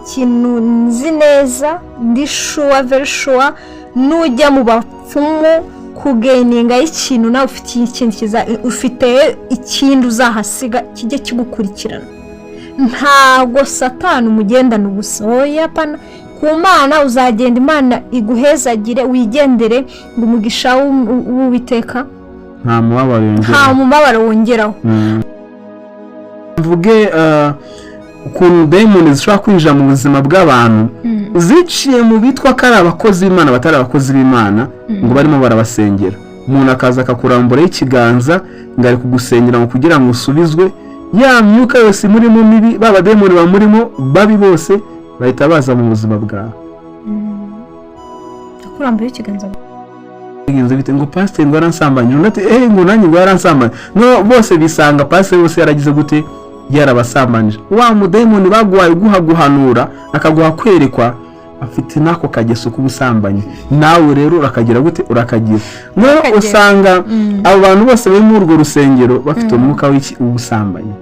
ikintu nzi neza ndi sure very sure nujya mu bapfumu kugeninga ikintu nawe ufite ikintu ufite ikindi uzahasiga kijye kigukurikirana ntago satani umugendana ubusa oya pana ku Mana uzagenda Imana iguhezagire wigendere ngo umugisha w'Uwiteka nta mubabaro wongeraho mvuge ukuntu demoni zishobora kwinjira mu buzima bw'abantu ziciye mu bitwa ko ari abakozi b'Imana batari abakozi b'Imana ngo barimo barabasengera umuntu akaza akakurambura ikiganza ngo ari kugusengera ngo kugira ngo usubizwe ya myuka yose murimo mibi baba demoni bamurimo babi bose bahita baza mu buzima bwawe akurambura ikiganza bite ngo pastor ngo aransambanye undi ngo nanjye ngo aransambanye no bose bisanga pastor bose yaragize gute yarabasambanije wa mudemoni bagwaye guhanura akaguha kwerekwa afite nako kageso k'ubusambanyi nawe rero urakagira gute urakagira no usanga abo bantu bose bari muri urwo rusengero bafite umwuka w'iki ubusambanyi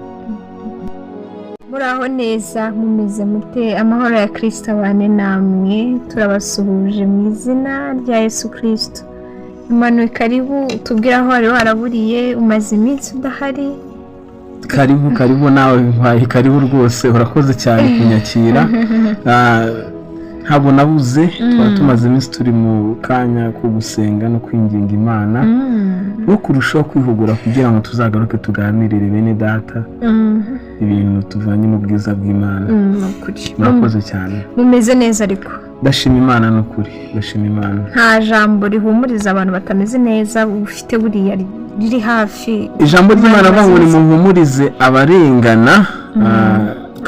muraho neza mumeze mute amahoro ya Kristo abane namwe turabasuhuje mu izina rya Yesu Kristo Emmanuel karibu tubwira aho wari waraburiye umaze iminsi udahari karibu nawe mpaye karibu rwose urakoze cyane kunyakira ntabwo nabuze twari tumaze iminsi turi mu kanya ko gusenga no kwinginga Imana no kurushaho kwihugura kugira ngo tuzagaruke tuganirire bene data ibintu tuvanye mu bwiza bw'Imana murakoze cyane mumeze neza ariko ndashima Imana n'ukuri ndashima Imana nta jambo rihumuriza abantu batameze neza ufite buriya riri hafi ijambo ry'Imana bavuga ngo muhumurize abarengana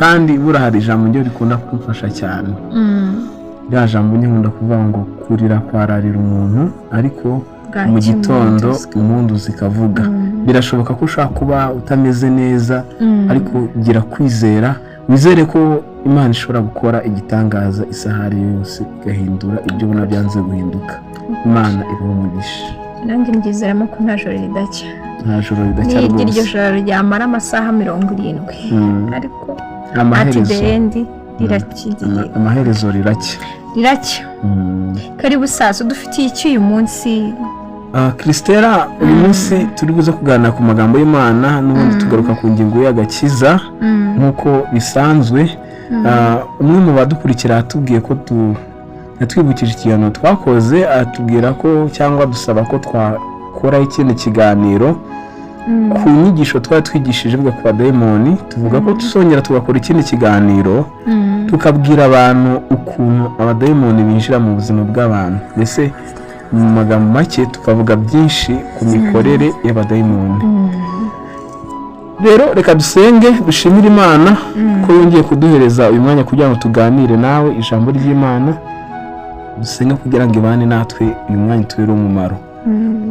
kandi burahari ijambo ryo rikunda kumfasha cyane ya jambo nkunda kuvuga ngo kurira kwararira umuntu ariko mu gitondo umuntu zikavuga birashoboka ko ushaka kuba utameze neza ariko gira kwizera wizere ko Imana ishobora gukora igitangaza isahari yose igahindura ibyo ubona byanze guhinduka Imana ibaho umugisha nanjye ngizeramo ko nta joro ridacya rwose iryo joro ryamara amasaha 70 ariko amaherezo riracya karibu sasa dufitiye iki uyu munsi Kristera uyu munsi turi buze kuganira ku magambo y'Imana n'ubundi tugaruka ku ngingo y'agakiza nk'uko bisanzwe umwe mu badukurikira atubwiye ko yatwibukije ikiganiro twakoze atubwira ko cyangwa dusaba ko twakora ikindi kiganiro ku nyigisho twari twigishije bwa ku bademoni tuvuga ko tuzongera tugakora ikindi kiganiro tukabwira abantu ukuntu abademoni binjira mu buzima bw'abantu mbese mu magambo make tukavuga byinshi ku mikorere y'abademoni rero reka dusenge dushimire Imana ko yongeye kuduhereza uyu mwanya kugira ngo tuganire nawe ijambo ry'Imana dusenge kugira ngo ibane natwe uyu mwanya tubere umumaro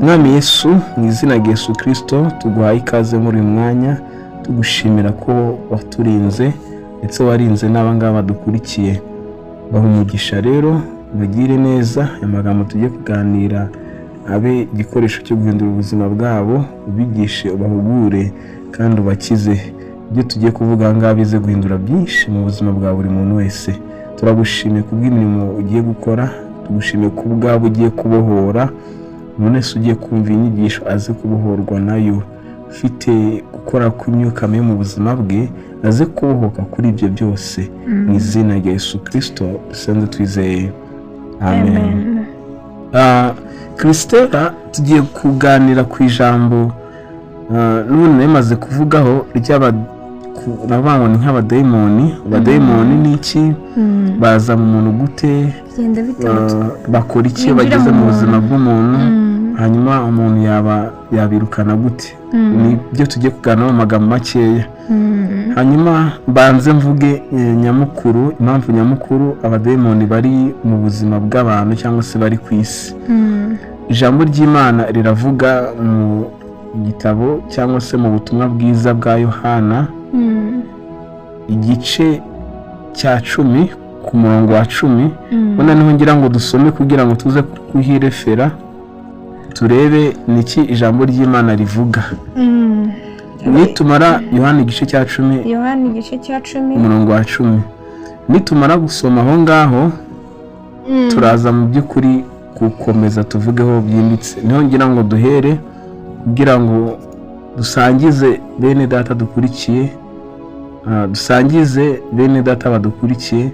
Mwami Yesu mu izina rya Yesu Kristo tuguhaye ikaze muri uyu mwanya tugushimira ko waturinze ndetse warinze n'abangaba dukurikiye baha umugisha rero bagire neza amagambo tugiye kuganira abe igikoresho cyo guhindura ubuzima bwabo ubigishe ubahugure kandi ubakize ibyo tugiye kuvuga ngaha bize guhindura byinshi mu buzima bwa buri muntu wese turagushimiye kubw'imirimo ugiye gukora tugushimiye ku bwabo ugiye kubohora umuntu wese ugiye kumva inyigisho aze kubohorwa nayo ufite gukora kw'imyuka mibi mu buzima bwe aze kubohoka kuri ibyo byose mu izina rya Yesu Kristo dusenze twizeye amen. Kristera tugiye kuganira ku ijambo n'ubundi namaze kuvugaho navuga ni nk'abademoni abademoni ni iki baza mu muntu gute bakora iki bageze mu buzima bw'umuntu hanyuma umuntu yabirukana gute nibyo tugiye kuganira mu magambo makeya hanyuma banze mvuge nyamukuru impamvu nyamukuru abademoni bari mu buzima bw'abantu cyangwa se bari ku isi ijambo ry'Imana riravuga mu gitabo cyangwa se mu butumwa bwiza bwa Yohana igice cya 10 ku murongo wa 10 ubona niho ngira ngo dusome kugira ngo tuze kuhirefera turebe niki ijambo ry'Imana rivuga nitumara Yohana igice cya 10 Yohana igice cya 10 umurongo wa 10 nitumara gusoma aho ngaho turaza mu by'ukuri gukomeza tuvugeho byimbitse. Niho ngira ngo duhere kugira ngo dusangize bene data dukurikiye, dusangize bene data badukurikiye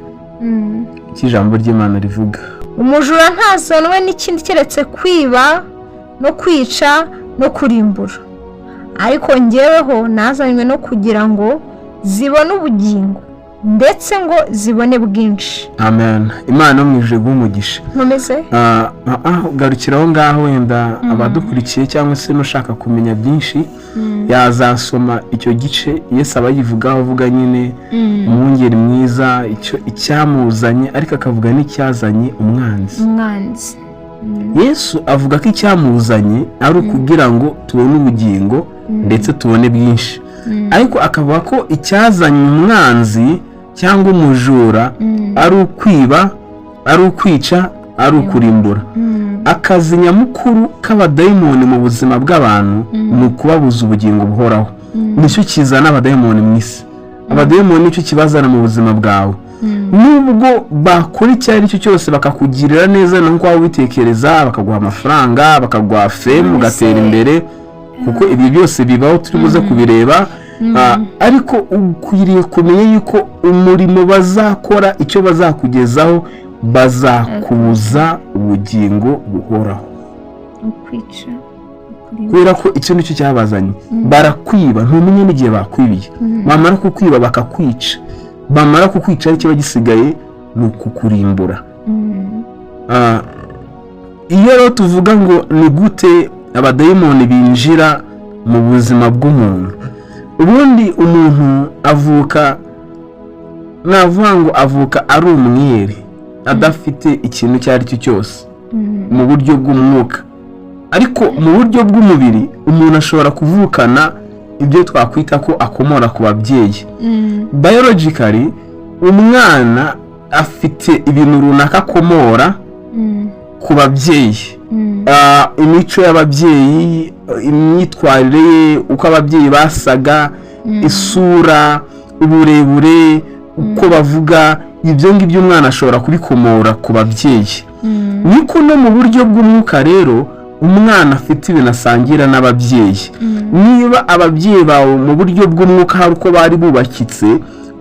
icyo ijambo ry'Imana rivuga. umujura ntazanwe n'ikindi keretse kwiba no kwica no kurimbura, ariko njyeweho nazanywe no kugira ngo zibone ubugingo ndetse ngo zibone bwinshi. Amen. Imana mwije gumugisha. Nkomeze ugarukiraho ngaho wenda abadukurikiye cyangwa se nushaka kumenya byinshi yazasoma icyo gice Yesu abayivugaho avuga nyine umwungeri mwiza icyamuzanye, ariko akavuga n'icyazanye umwanzi. Yesu avuga ko icyamuzanye ari ukugira ngo tubone ubugingo ndetse tubone bwinshi, ariko akavuga ko icyazanye umwanzi cyangwa umujura ari ukwiba, ari ukwica, ari ukurimbura. Akazi nyamukuru k'abadayimoni mu buzima bw'abantu ni ukubabuza ubugingo buhoraho. Nicyo kizana abadayimoni mu isi. Abadayimoni nicyo kibazana mu buzima bwawe. Nubwo bakora icyo ari cyo cyose bakakugirira neza nuko waba ubitekereza, bakaguha amafaranga, bakaguha fame, ugatera imbere, kuko ibi byose bibaho turi buze kubireba. Ariko ukwiriye kumenya yuko umurimo bazakora, icyo bazakugezaho, bazakubuza ubugingo buhoraho. Kubera ko icyo nicyo cyabazanye. Barakwiba, ntumenye n'igihe bakwibiye. Bamara kukwiba bakakwica. Bamara kukwica icyo bagisigaye ni ukukurimbura. Iyo rero tuvuga ngo ni gute abadayimoni binjira mu buzima bw'umuntu, ubundi umuntu avuka, navuga ngo avuka ari umwere, adafite ikintu icyo ari cyo cyose mu buryo bw'umwuka, ariko mu buryo bw'umubiri umuntu ashobora kuvukana ibyo twakwita ko akomora ku babyeyi. Biologically umwana afite ibintu runaka akomora ku babyeyi, imico y'ababyeyi, imyitwarire ye, uko ababyeyi basaga, isura, uburebure, uko bavuga, ibyo ngibyo umwana ashobora kubikomora ku babyeyi. Niko no mu buryo bw'umwuka rero umwana afite ibintu asangira n'ababyeyi. Niba ababyeyi bawe mu buryo bw'umwuka hari uko bari bubakitse,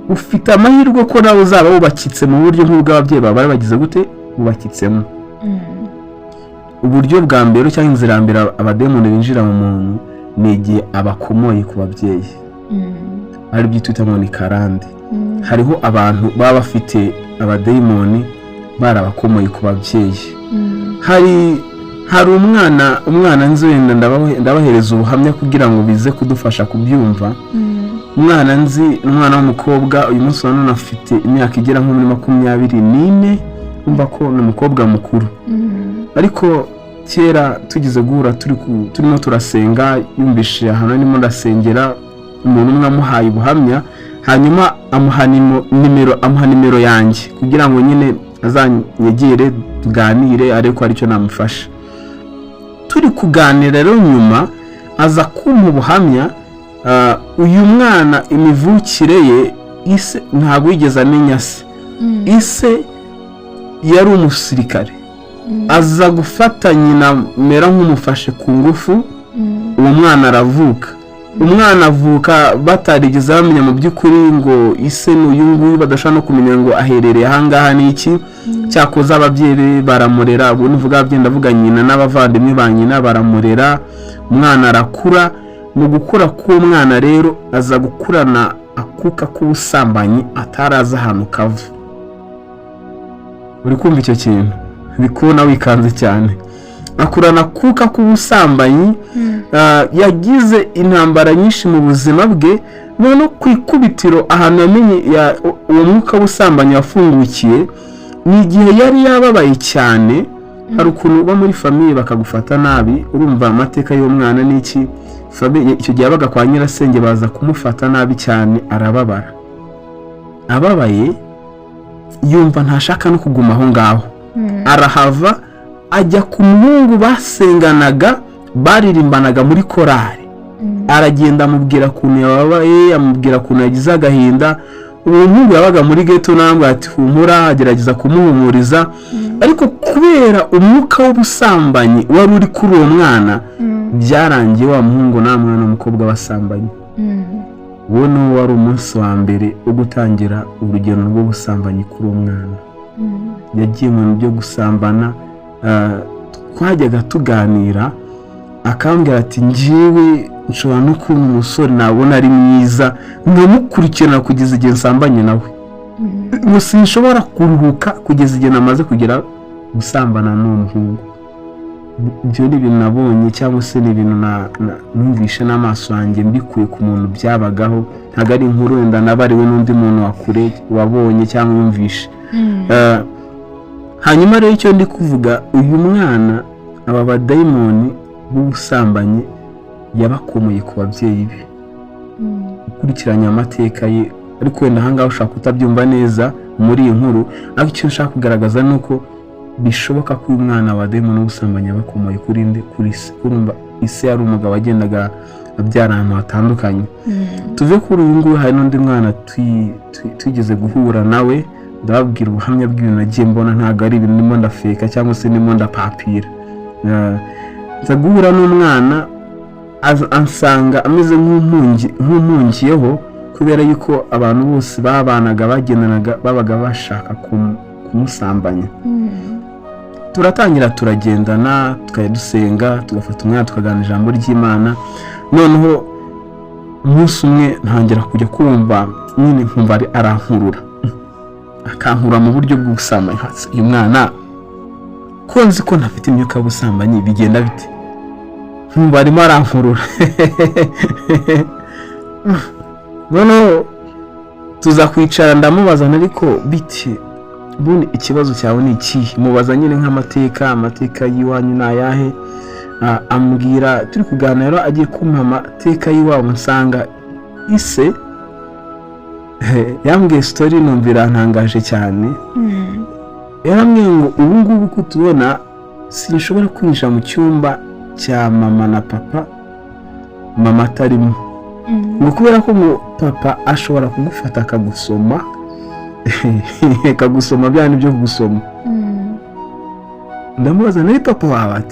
ufite amahirwe ko nawe uzaba wubakitse mu buryo nk'ubw'ababyeyi bawe bari bagize gute bubakitsemo. Uburyo bwa mbere cyangwa inzira ya mbere abadayimoni binjira mu muntu ni igihe abakomoye ku babyeyi, ari byo twita ngo ni karande. Hariho abantu baba bafite abadayimoni barabakomoye ku babyeyi. Hari umwana nzi wenda ndabahereza ubuhamya kugira ngo bize kudufasha kubyumva. Umwana nzi, umwana w'umukobwa, uyu munsi none afite imyaka igera nko muri 24, umva ko ni umukobwa mukuru. Ariko kera tugize guhura turimo turasenga, yumvishije ahantu arimo ndasengera, umuntu umwe amuhaye ubuhamya, hanyuma amuha nimero yanjye kugira ngo nyine azanyegere tuganire ariko aricyo namufasha. Turi kuganira rero nyuma aza kumpa ubuhamya. Uyu mwana imivukire ye, ise ntabwo yigeze amenya se. Ise yari umusirikare, aza gufata nyina mera nk'umufashe ku ngufu. Uwo mwana aravuka. Umwana avuka batarigeze bamenya mu by'ukuri ngo ise n'uyu nguyu, badashaka no kumenya ngo aherereye ahangaha n'iki. Cyakoze ababyeyi baramurera, ubwo nivuga ababyeyi ndavuga nyina n'abavandimwe ba nyina baramurera. Umwana arakura. Mu gukura k'umwana rero aza gukurana akuka k'ubusambanyi ataraza ahantu kava. Uri kumva icyo kintu? Bikubona wikanze cyane. Akurana akuka k'ubusambanyi. Yagize intambara nyinshi mu buzima bwe, none ku ikubitiro ahantu yamenye uwo mwuka w'ubusambanyi wafungukiye ni igihe yari yababaye cyane. Hari ukuntu uba muri famiye bakagufata nabi, urumva amateka y'umwana n'iki. Icyo gihe abaga kwa nyirasenge baza kumufata nabi cyane, arababara. Ababaye yumva ntashaka no kuguma aho ngaho, arahava ajya ku muhungu basenganaga, baririmbanaga muri korari. Aragenda amubwira ukuntu yababaye, amubwira ukuntu yagize agahinda. uwo muhungu yabaga muri ghetto nambwe ati humura, agerageza kumuhumuriza, ariko kubera umwuka w'ubusambanyi wari uri kuri uwo mwana, byarangiye wa muhungu na mwana n'umukobwa basambanye. Uwo ni wari umunsi wa mbere wo gutangira urugendo rw'ubusambanyi kuri uwo mwana. Yagiye mu bintu byo gusambana, twajyaga tuganira akambwira ati njyewe nshobora no kubona umusore nabona ari mwiza nkamukurikirana kugeza igihe nsambanye nawe, sinshobora kuruhuka kugeza igihe namaze kugera gusambana n'uwo muhungu. Ibyo ni ibintu nabonye cyangwa se ni ibintu numvishe n'amaso yanjye mbikuye ku muntu byabagaho, ntabwo ari inkuru wenda nabariwe n'undi muntu wakure wabonye cyangwa yumvishe. Hanyuma rero icyo ndi kuvuga, uyu mwana aba badayimoni b'ubusambanyi yabakomoye ku babyeyi be. Ukurikiranye amateka ye, ariko wenda ahangaha ushaka kutabyumva neza muri iyi nkuru, ariko icyo nshaka kugaragaza ni uko bishoboka ko uyu mwana wa dayimoni w'ubusambanyi yabakomoye kuri se. Urumva ise yari umugabo wagendaga abyara ahantu hatandukanye. Tuve kuri uyu nguyu, hari n'undi mwana twigeze guhura nawe, ndababwira ubuhamya bw'ibintu nagiye mbona, ntabwo ari ibintu ndimo ndafeka cyangwa se ndimo ndapapira. Nza guhura n'umwana ansanga ameze nk'umpungiyeho, kubera yuko abantu bose babanaga bagendanaga babaga bashaka kumusambanya. Turatangira turagendana, tukajya dusenga, tugafata umwanya tukaganira ijambo ry'Imana. Noneho umunsi umwe ntangira kujya kumva nyine nkumva arankurura, akankura mu buryo bw'ubusambanyi. Uyu mwana ko nzi ko ntafite imyuka y'ubusambanyi, bigenda bite? Nkumva arimo arankurura. Noneho tuza kwicara, ndamubaza ariko biti bundi ikibazo cyawe ni iki? Mubaza nyine amateka y'iwanyu ni ayahe? Ambwira, turi kuganira, agiye kumpa amateka y'iwabo, nsanga ise yambwiye story numvira ntangaje cyane. Yarambwiye ngo ubu ngubu ko tubona sinshobora kwinjira mu cyumba cya mama na papa, mama atarimo, ngo kubera ko ngo papa ashobora kugufata akagusoma, akagusoma bya nibyo kugusoma. Ndamubaza nari papa wawe?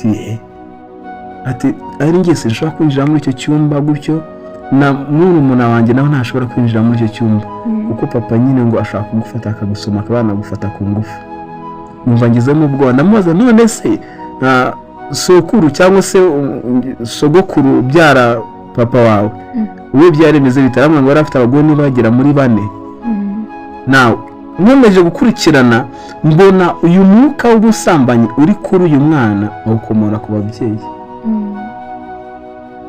Ati ari njye sinshobora kwinjira muri icyo cyumba gutyo, na murumuna wanjye nawe ntashobora kwinjira muri icyo cyumba, kuko papa nyine ngo ashaka kugufata akagusoma, akaba yanagufata ku ngufu. Numva ngizemo ubwoba. Ndamubaza none se sokuru cyangwa se sogokuru ubyara papa wawe we byaremeze bitaramwe ngo yari afite abagore nibagera muri 4? Nawe nkomeje gukurikirana mbona uyu mwuka w'ubusambanyi uri kuri uyu mwana awukomora ku babyeyi.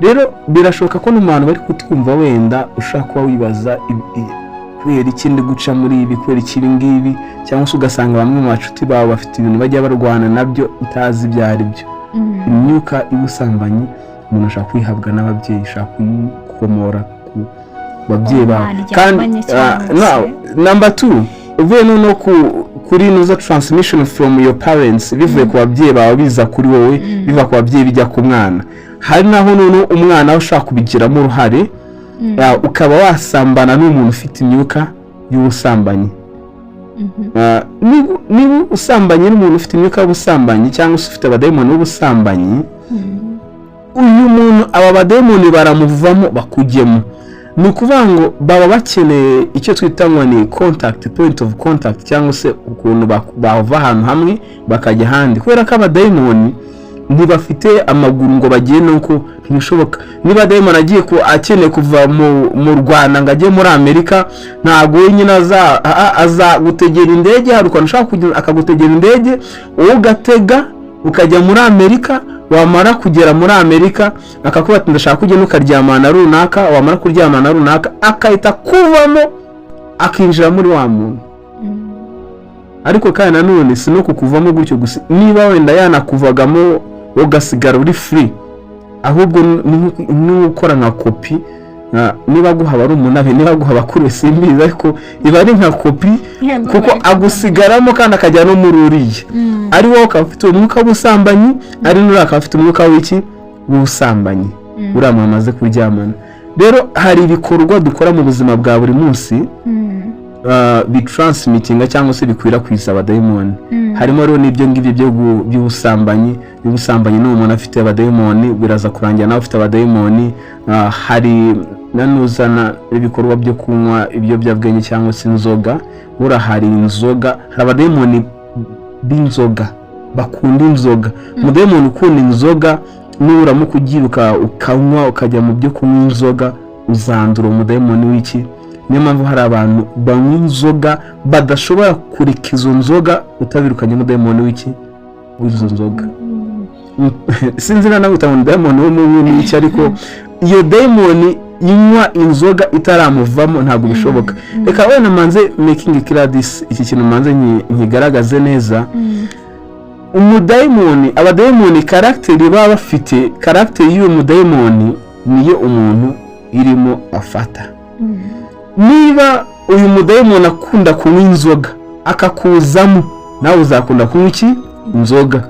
Rero birashoboka ko n'umuntu bari kutwumva wenda ushaka kuba wibaza kubera ikindi guca muri ibi, kubera ikibi ngibi, cyangwa se ugasanga bamwe mu bacuti bawe bafite ibintu bajya barwana nabyo utazi ibyo ari byo. Imyuka y'ubusambanyi umuntu ashaka kwihabwa n'ababyeyi, ashaka kuyikomora ku babyeyi bawe. Kandi number 2, uvuye no kuri nuza transmission from your parents, bivuye ku babyeyi bawe biza kuri wowe, biva ku babyeyi bijya ku mwana. Hari naho none umwana ushaka kubigiramo uruhare, ukaba wasambana n'umuntu ufite imyuka y'ubusambanyi. Niba usambanye n'umuntu ufite imyuka y'ubusambanyi cyangwa se ufite abadayimoni b'ubusambanyi, uyu muntu aba badayimoni baramuvamo bakujyemo. Ni ukuvuga ngo baba bakeneye icyo twita ngo ni contact, point of contact, cyangwa se ukuntu bava ahantu hamwe bakajya ahandi, kubera ko abadayimoni ntibafite amaguru ngo bagende, uko ntibishoboka. Niba dayimoni agiye akeneye kuva mu Rwanda ngo ajye muri Amerika, ntago wenyine aza gutegera indege. Hari ukuntu ushaka kujya akagutegera indege, wowe ugatega ukajya muri Amerika. Wamara kugera muri Amerika akakuba ati ndashaka kugenda ukaryamana runaka, wamara kuryamana runaka akahita kuvamo akinjira muri wa muntu. Ariko kandi nanone si no kukuvamo gutyo gusa, niba wenda yanakuvagamo ugasigara uri free, ahubwo ni ukora nka kopi. Niba guhaba ari umunabe, niba guhaba kuri simbiza, ariko iba ari nka kopi, kuko agusigaramo kandi akajya no muri uriye. Ari wowe ukafite umwuka w'ubusambanyi, ari n'uri akafite umwuka w'iki w'ubusambanyi, uramamaze kuryamana. Rero hari ibikorwa dukora mu buzima bwa buri munsi bitransmitinga cyangwa se bikwirakwiza abadayimoni. Harimo rero n'ibyo ngibyo by'ubusambanyi n'umuntu afite abadayimoni biraza kurangira nawe ufite abadayimoni. Hari nanuzana ibikorwa byo kunywa ibiyobyabwenge cyangwa se inzoga. Hari inzoga, hari abadayimoni b'inzoga bakunda inzoga. Umudayimoni ukunda inzoga nuramuka ugiruka ukanywa ukajya mu byo kunywa inzoga uzandura umudayimoni w'iki. Niyo mpamvu hari abantu banywa inzoga badashobora kureka izo nzoga utabirukanye umudayimoni w'iki w'izo nzoga. Sinzi na nawe utabona umudayimoni w'umunywi n'iki, ariko iyo dayimoni inywa inzoga itaramuvamo ntabwo bishoboka. Reka wenda manze making clear this, iki kintu manze nkigaragaze neza. Umudayimoni, abadayimoni karakteri baba bafite, karakteri y'uwo mudayimoni niyo umuntu irimo afata. Niba uyu mudayimoni akunda kunywa inzoga akakuzamo, nawe uzakunda kunywa iki? Inzoga.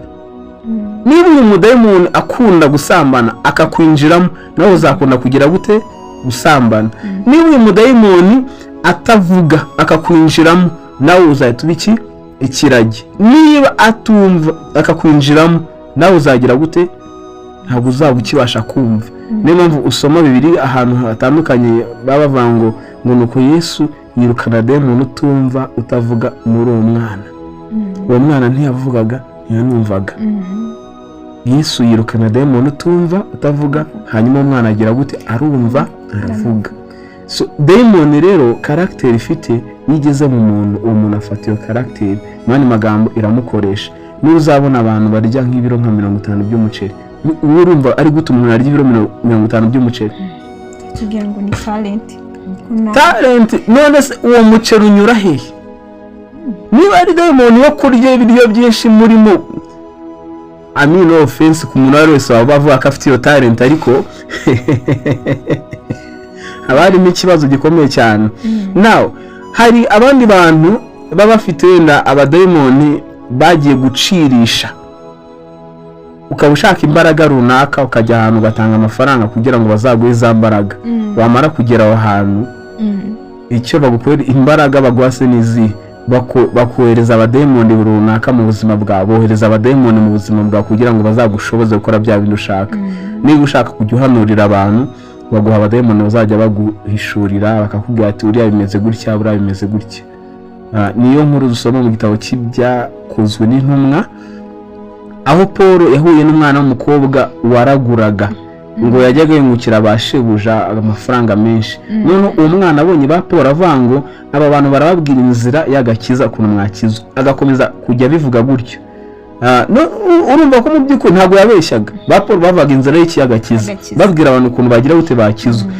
Niba uyu mudayimoni akunda gusambana akakwinjiramo, nawe uzakunda kugira gute? Gusambana. Niba uyu mudayimoni atavuga akakwinjiramo, nawe uzahita uba iki? Ikiragi. Niba atumva akakwinjiramo, nawe uzagira gute? Ntabwo uzaba ukibasha kumva. Niyo mpamvu usoma Bibiliya ahantu hatandukanye baba bavuga ngo nuko Yesu yirukana dayimoni utumva utavuga muri uwo mwana. Uwo mwana ntiyavugaga ntiyanumvaga. Yesu yirukana dayimoni utumva utavuga, hanyuma umwana agira gute? Arumva aravuga. So dayimoni rero karakteri ifite yigeze mu muntu, uwo muntu afata iyo karakteri mwani magambo iramukoresha. Niba uzabona abantu barya nk'ibiro nka 50 by'umuceri, urumva ari gute umuntu arya ibiro 50 by'umuceri? Tugira ngo ni talent. None se uwo muceri unyura hehe? Niba ari dayimoni wo kurya ibiryo byinshi murimo, no offense ku muntu wese waba avuga ko afite iyo talent, ariko harimo ikibazo gikomeye cyane. Now hari abandi bantu baba bafite wenda abadayimoni bagiye gucirisha, ukaba ushaka imbaraga runaka ukajya ahantu ugatanga amafaranga kugira ngo bazaguhe za mbaraga. Wamara kugera aho hantu, icyo bagukorera imbaraga baguhase n'izi, bakohereza abadayimoni runaka mu buzima bwawe, bohereza abadayimoni mu buzima bwawe kugira ngo bazagushoboze gukora bya bintu ushaka. Niba ushaka kujya uhanurira abantu, baguha abadayimoni bazajya baguhishurira, bakakubwira ati uriya bimeze gutya, buriya bimeze gutya. Niyo nkuru dusoma mu gitabo cy'Ibyakozwe n'Intumwa, aho Paul yahuye n'umwana w'umukobwa waraguraga ngo yajyaga yungukira abashebuja amafaranga menshi. None uwo mwana abonye ba Paul avuga ngo aba bantu barababwira inzira y'agakiza ukuntu mwakizwa, agakomeza kujya bivuga gutyo. Urumva ko mu by'ukuri ntabwo yabeshyaga. Ba Paul bavuga inzira y'agakiza, babwira abantu ukuntu bagira gute bakizwa.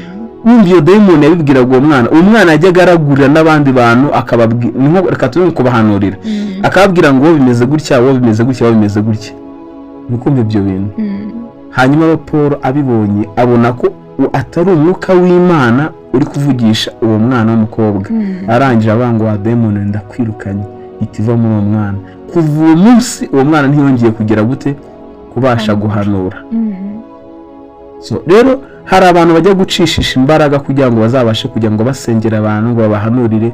Numva iyo dayimoni yabibwiraga uwo mwana yajyaga aragurira n'abandi bantu, akababwira reka tube kubahanurira, akababwira ngo bimeze gutya, wowe bimeze gutya, wowe bimeze gutya. Nukumva ibyo bintu. Hanyuma Paul abibonye abona ko atari umwuka w'Imana uri kuvugisha uwo mwana w'umukobwa. Arangije abanga wa dayimoni ndakwirukanye, itiva muri uwo mwana. Kuva uwo munsi uwo mwana ntiyongeye kugira gute? Kubasha guhanura. So rero hari abantu bajya gucishisha imbaraga kugira ngo bazabashe kugira ngo basengera abantu ngo babahanurire.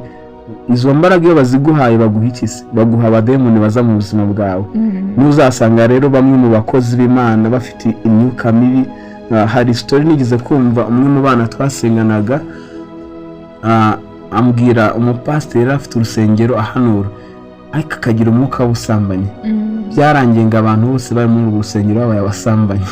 Izo mbaraga iyo baziguhaye baguha ikisi, baguha abadayimoni baza mu buzima bwawe. Nuzasanga rero bamwe mu bakozi b'Imana bafite imyuka mibi. Hari story nigeze kumva, umwe mu bana twasenganaga ambwira umupasiteri afite urusengero ahanura, ariko akagira umwuka w'ubusambanyi. Byarangiye ngo abantu bose bari muri urwo rusengero babaye abasambanyi.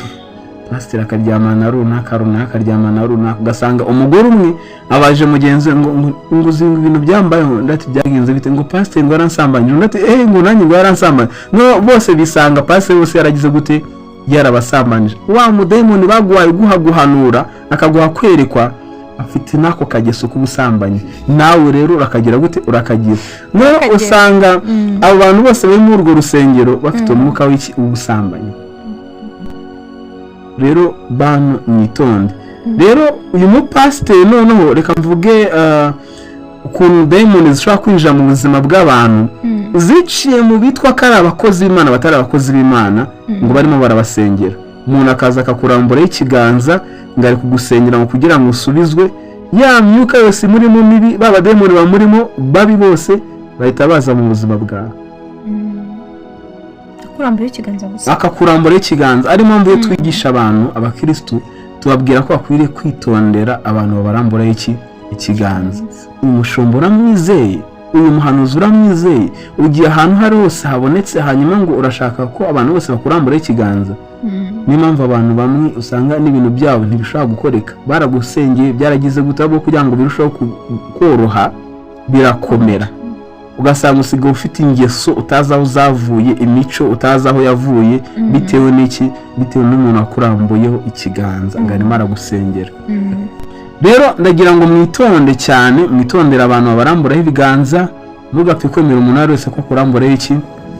Pasiteri akaryamana na runaka, akaryamana na runaka, ugasanga umugore umwe abaje mugenzi ngo uzinga ibintu byambayeho, ndati byagenze bite? Ngo pasiteri ngo aransambanye, ndati ngo nanjye ngo aransambanye. No, bose bisanga pasiteri bose yaragize gute? Yarabasambanije. Wa mudayimoni baguhaye guhanura akaguha kwerekwa, afite nako kageso k'ubusambanyi. Nawe rero urakagira gute? Urakagira. No, usanga abo bantu bose bari muri urwo rusengero bafite umwuka w'iki? Ubusambanyi. Rero bantu mwitonde. Rero uyu mupasiteri noneho reka mvuge ukuntu dayimoni zishobora kwinjira mu buzima bw'abantu ziciye mu bitwa ko ari abakozi b'Imana batari abakozi b'Imana, ngo barimo barabasengera. Umuntu akaza akakurambura ikiganza ngo ari kugusengera ngo kugira ngo usubizwe, ya myuka yose murimo mibi baba demoni bamurimo babi bose bahita baza mu buzima bwawe. Akakurambura ikiganza. Ari mpamvu iyo twigisha abantu abakristo tubabwira ko bakwiriye kwitondera abantu babarambura ikiganza. Uyu mushumba uramwizeye, uyu muhanuzi uramwizeye, ugiye ahantu hari hose habonetse hanyuma ngo urashaka ko abantu bose bakurambura ikiganza. Niyo mpamvu abantu bamwe usanga n'ibintu byabo ntibishobora gukoreka, baragusengeye byaragize gutabo kugira ngo birusheho koroha birakomera, ugasanga usigaye ufite ingeso utazi aho zavuye, imico utazi aho yavuye, bitewe n'iki? Bitewe n'umuntu akurambuyeho ikiganza ngo arimo aragusengera. Rero ndagira ngo mwitonde cyane, mwitondera abantu babaramburaho ibiganza, ntugapfe kwemera umuntu wese ko akuramburaho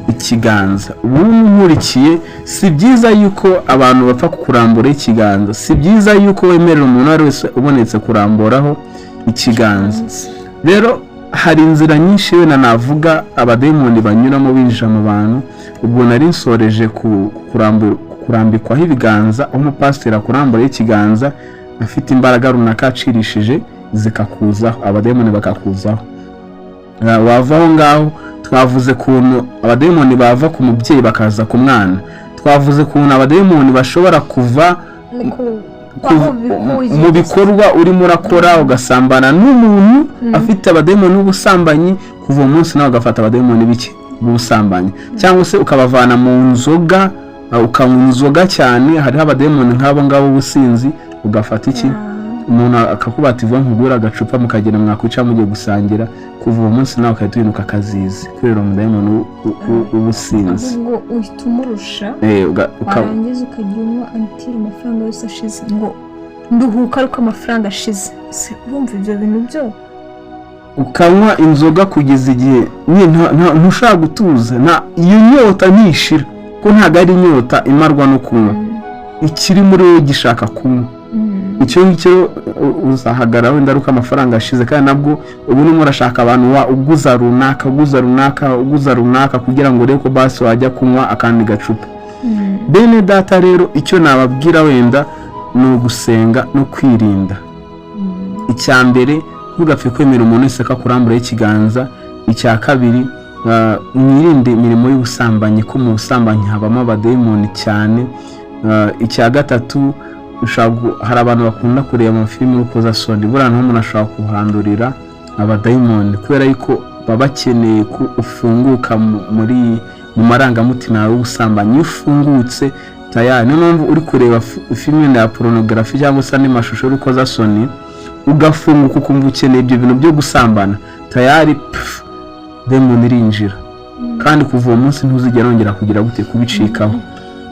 ikiganza. Ubu nkurikiye, si byiza yuko abantu bapfa kukuramburaho ikiganza, si byiza yuko wemerera umuntu wese ubonetse kuramburaho ikiganza. Rero hari inzira nyinshi wenda navuga abademoni banyuramo binjira mu bantu. Ubwo nari nsoreje kurambikwaho ibiganza, aho umupasiteri akuramburaho ikiganza afite imbaraga runaka acirishije zikakuzaho, abademoni bakakuzaho. Wava aho ngaho twavuze kuntu abademoni bava ku mubyeyi bakaza ku mwana, twavuze kuntu abademoni bashobora kuva mu bikorwa urimo urakora ugasambana n'umuntu afite abademoni n'ubusambanyi, kuva uwo munsi nawe ugafata abademoni b'ubusambanyi, cyangwa se ukabavana mu nzoga, ukanywa inzoga cyane. Hariho abademoni nk'abo ngabo ubusinzi, ugafata umuntu akakubata ivuga nkugura agacupa mukagenda mwakwica mugiye gusangira, kuva uwo munsi nawe ukahita uhinduka akazizi kubera umudayimoni ubusinzi. ngo uhita umurusha warangiza ukagira unywa antiri amafaranga yose ashize, ngo nduhuka ariko amafaranga ashize. Urumva ibyo bintu byo? Ukanywa inzoga kugeza igihe ntushaka gutuza, iyo nyota ntishira, ko ntabwo ari inyota imarwa no kunywa, ikiri muri wowe gishaka kunywa. Icyo ngicyo uzahagara wenda ari uko amafaranga ashize, kandi nabwo ubu n'umwe urashaka abantu uguza runaka kugira ngo urebe ko basi wajya kunywa akandi gacupa. Bene data rero icyo nababwira wenda ni ugusenga no kwirinda. Icya mbere, ntugapfe kwemera umuntu wese akakuramburaho ikiganza. Icya kabiri, mwirinde imirimo y'ubusambanyi, ko mu busambanyi habamo abadayimoni cyane. Icya gatatu, hari abantu bakunda kureba amafilimi y'urukozasoni, buriya naho umuntu ashobora kuhandurira abadayimoni kubera yuko baba bakeneye ko ufunguka mu marangamutima yawe y'ubusambanyi. Iyo ufungutse tayari, niyo mpamvu uri kureba filime ya porunogarafi cyangwa se andi mashusho y'urukozasoni, ugafunguka ukumva ukeneye ibyo bintu byo gusambana, tayari demoni irinjira, kandi kuva uwo munsi ntuzigera wongera kugira gute kubicikaho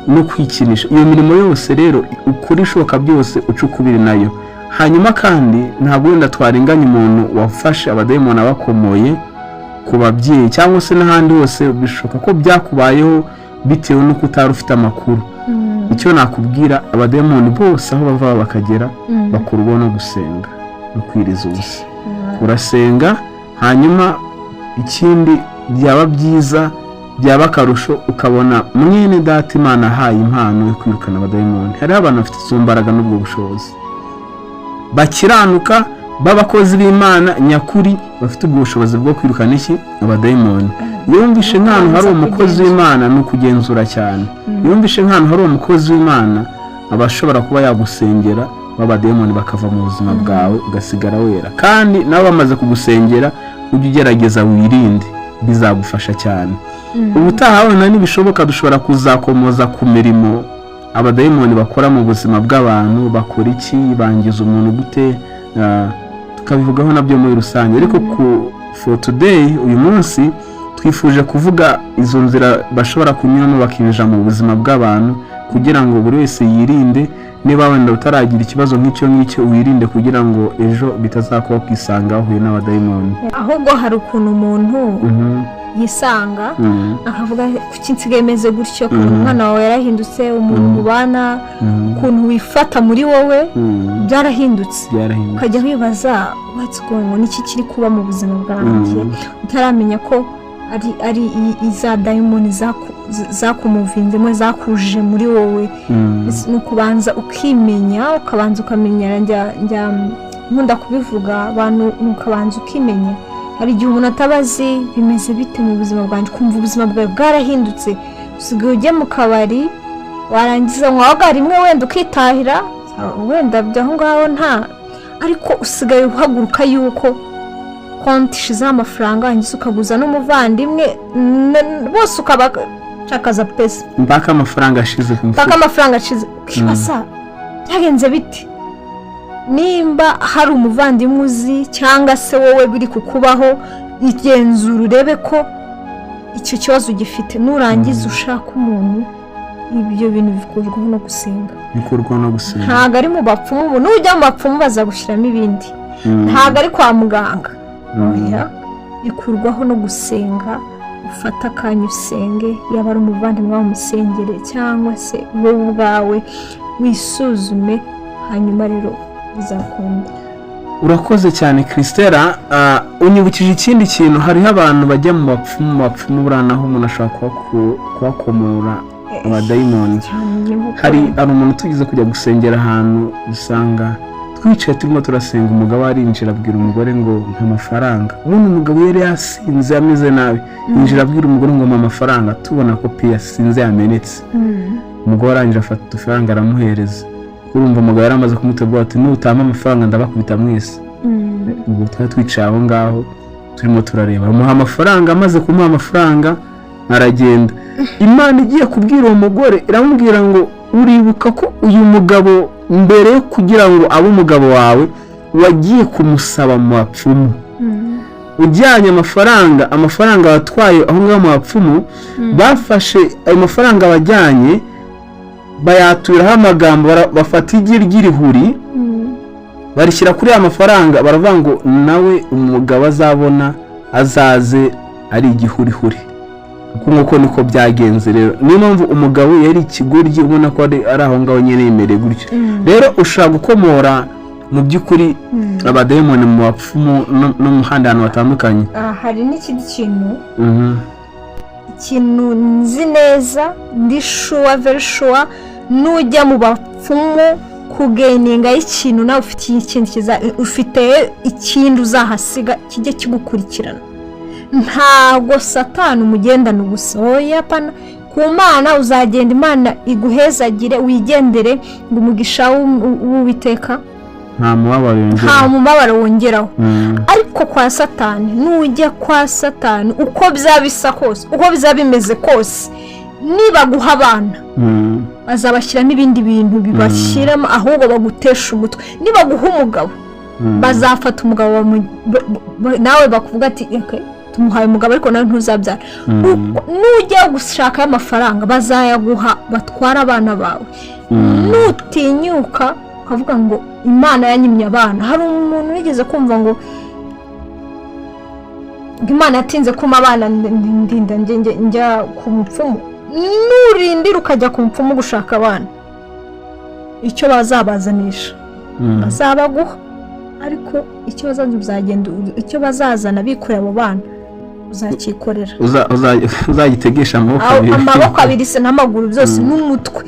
no kwikinisha. Iyo mirimo yose rero ukora ishoboka byose ucukubiri nayo. Hanyuma kandi ntabwo wenda twarenganya umuntu wafashe abadayimoni abakomoye ku babyeyi cyangwa se n'ahandi hose, bishoboka ko byakubayeho bitewe n'uko utari ufite amakuru. Icyo nakubwira, abadayimoni bose aho bava bakagera bakurwaho no gusenga no kwiriza ubusa. Urasenga, hanyuma ikindi byaba byiza, byaba akarusho ukabona mwene data Imana ahaye impano yo kwirukana abadayimoni. Hariho abantu bafite izo mbaraga n'ubwo bushobozi, bakiranuka b'abakozi b'Imana nyakuri, bafite ubwo bushobozi bwo kwirukana abadayimoni. Yumvishe nk'ahantu hari umukozi w'Imana ni ukugenzura cyane. Yumvishe nk'ahantu hari umukozi w'Imana, abashobora kuba yagusengera b'abadayimoni bakava mu buzima bwawe ugasigara wera. Kandi nabo bamaze kugusengera, ujye ugerageza wirinde, bizagufasha cyane. Ubutaha wenda nibishoboka dushobora kuzakomoza ku mirimo abadayimoni bakora mu buzima bw'abantu, bakora iki, bangiza umuntu gute, tukabivugaho nabyo muri rusange. Ariko for today, uyu munsi twifuje kuvuga izo nzira bashobora kunyuramo bakinjira mu buzima bw'abantu, kugira ngo buri wese yirinde. Niba wenda utaragira ikibazo nk'icyo wirinde, kugira ngo ejo bitazakuba kwisanga uhuye n'abadayimoni. Ahubwo hari ukuntu umuntu yisanga akavuga kuki nsigaye meze gutyo, ukuntu umwana wawe yarahindutse, umuntu mubana, ukuntu wifata muri wowe byarahindutse, ukajya wibaza what's going on, iki kiri kuba mu buzima bwanjye, utaramenya ko ari iza dayimoni zakumuvinzemo, zakuje muri wowe. Ni ukubanza ukimenya, ukabanza ukamenyera. nkunda kubivuga abantu ukabanza ukimenya. Hari igihe umuntu atabazi bimeze bite mu buzima bwanjye, kumva ubuzima bwawe bwarahindutse, usigaye ujya mu kabari warangiza nkwaga rimwe wenda ukitahira, wenda byaho ngaho nta, ariko usigaye uhaguruka yuko konti ishizeho amafaranga, wangiza ukaguza n'umuvandimwe bose ukabashakaza pesa mpaka amafaranga ashize ku mufuka, mpaka amafaranga ashize. Ukibaza byagenze biti? Nimba hari umuvandimwe uzi cyangwa se wowe biri kukubaho, igenzura urebe ko icyo kibazo gifite, nurangiza ushaka umuntu. Ibyo bintu bikorwaho no gusenga, ntabwo ari mu bapfumu. Nujya mu bapfumu bazagushyiramo ibindi, ntabwo ari kwa muganga. Bikurwaho no gusenga, ufata akanya usenge, yaba ari umuvandimwe wawe umusengere, cyangwa se wowe ubwawe wisuzume, hanyuma rero bizakunda. Urakoze cyane Christella. Unyibukije ikindi kintu, hariho abantu bajya mu bapfumu buriya naho umuntu ashobora kubakomora abadayimoni. Hari umuntu tugize kujya gusengera ahantu, usanga twicaye turimo turasenga, umugabo arinjira abwira umugore ngo mpa amafaranga. Ubundi umugabo yari yasinze ameze nabi, yinjira abwira umugore ngo mpa amafaranga, tubona ko pe yasinze yamenetse. Umugore arangije afata udufaranga aramuhereza. Urumva umugabo yari amaze kumutegura ati nutama amafaranga ndabakubita mwese. Ubwo twari twicaye aho ngaho turimo turareba, amuha amafaranga. Amaze kumuha amafaranga aragenda. Imana igiye kubwira uwo mugore iramubwira ngo uribuka ko uyu mugabo mbere yo kugira ngo abe umugabo wawe wagiye kumusaba mu bapfumu, ujyanye amafaranga watwaye aho ngaho mu bapfumu, bafashe ayo mafaranga bajyanye bayaturaho amagambo, bafata igi ry'irihuri barishyira kuri ya mafaranga, baravuga ngo nawe umugabo azabona azaze ari igihurihuri. Nk'uko niko byagenze rero. Niyo mpamvu umugabo yari ikigoryi, ubona ko ari aho ngaho nyine yemereye gutyo. Rero ushaka gukomora mu by'ukuri abadayimoni mu bapfumu no mu handi hantu hatandukanye. Hari n'ikindi ikintu nzi neza, ndi shuwa very shuwa, nujya mu bapfumu kugeninga ikintu nawe ufite ikindi uzahasiga kijye kigukurikirana. Ntago Satani umugendana ubusa, oya pana. Ku Mana uzagenda, Imana iguhezagire, wigendere, ngo umugisha w'Uwiteka nta mubabaro wongeraho. Ariko kwa Satani, nujya kwa Satani uko byabisa kose, uko bizabimeze kose, nibaguha abana bazabashyiramo ibindi bintu bibashyiramo, ahubwo bagutesha umutwe. Nibaguha umugabo bazafata umugabo nawe bakuvuga ati tumuhaye umugabo ariko nawe ntuzabyara. Nujya gushaka amafaranga bazayaguha batwara abana bawe. Nutinyuka ukavuga ngo Imana yanyimye abana. Hari umuntu wigeze kumva ngo Imana yatinze kuma abana, ndinda njya ku mupfumu. Nurindira ukajya ku mupfumu gushaka abana, icyo bazabazanisha bazabaguha, ariko icyo bazazana bikorera abo bana uzakikorera. Uzagitegesha amaboko abiri se n'amaguru byose n'umutwe.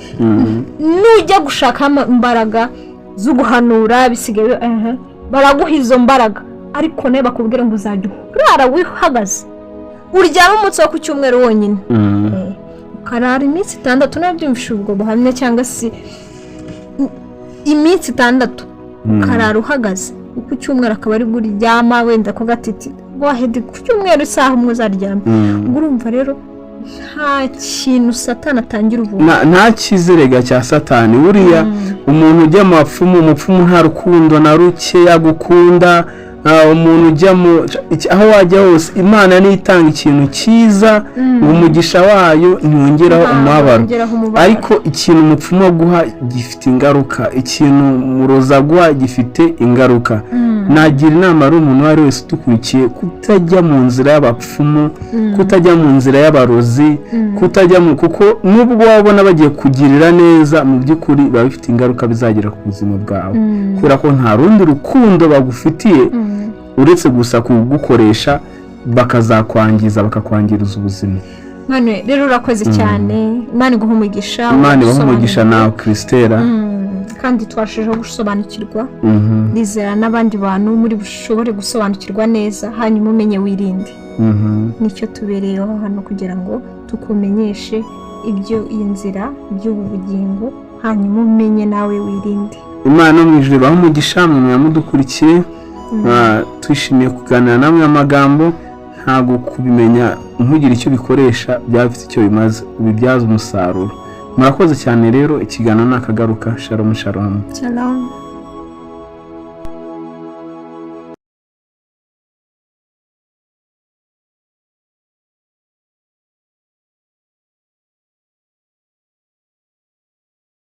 Nujya gushaka imbaraga zo guhanura, bisigaye baraguha izo mbaraga, ariko nawe bakubwira ngo uzajya urara wihagaze, uryama umunsi wo ku cyumweru wonyine, ukarara iminsi 6. Nabyumvishe ubwo buhamya, cyangwa se iminsi 6 ukarara uhagaze, ku cyumweru akaba ari buryama wenda ko gatiti wahedi ku cyumweru isaha umwe uzaryama. Urumva rero nta kintu Satani atangira ubu, nta kizerega cya Satani. Buriya umuntu ujya mu bapfumu nta rukundo na ruke yagukunda. Umuntu ujya aho wajya hose, Imana niyo itanga ikintu cyiza, umugisha wayo ntiyongeraho umubabaro. Ariko ikintu umupfumu aguha gifite ingaruka, ikintu muroza aguha gifite ingaruka. Nagira inama ari umuntu wari wese udukurikiye kutajya mu nzira y'abapfumu, kutajya mu nzira y'abarozi, kuko nubwo wabona bagiye kugirira neza, mu by'ukuri biba bifite ingaruka bizagera ku buzima bwawe, kubera ko nta rundi rukundo bagufitiye uretse gusa kugukoresha, bakazakwangiza, bakakwangiriza ubuzima. Mane rero urakoze cyane, Imana iguha umugisha. Imana iguha umugisha nawe Christella. kandi twashijeho gusobanukirwa nizera n'abandi bantu muri bushobore gusobanukirwa neza hanyuma umenye wirinde nicyo tubereyeho hano kugira ngo tukumenyeshe ibyo inzira by'ubu bugingo hanyuma umenye nawe wirinde. Imana mu ijuru aho umugisha mwe mudukurikiye twishimiye kuganira namwe amagambo ntabwo kubimenya ntugire icyo bikoresha byafite icyo bimaze ubibyaza umusaruro. Murakoze cyane rero ikiganiro nakagaruka. Shalom. Shalom.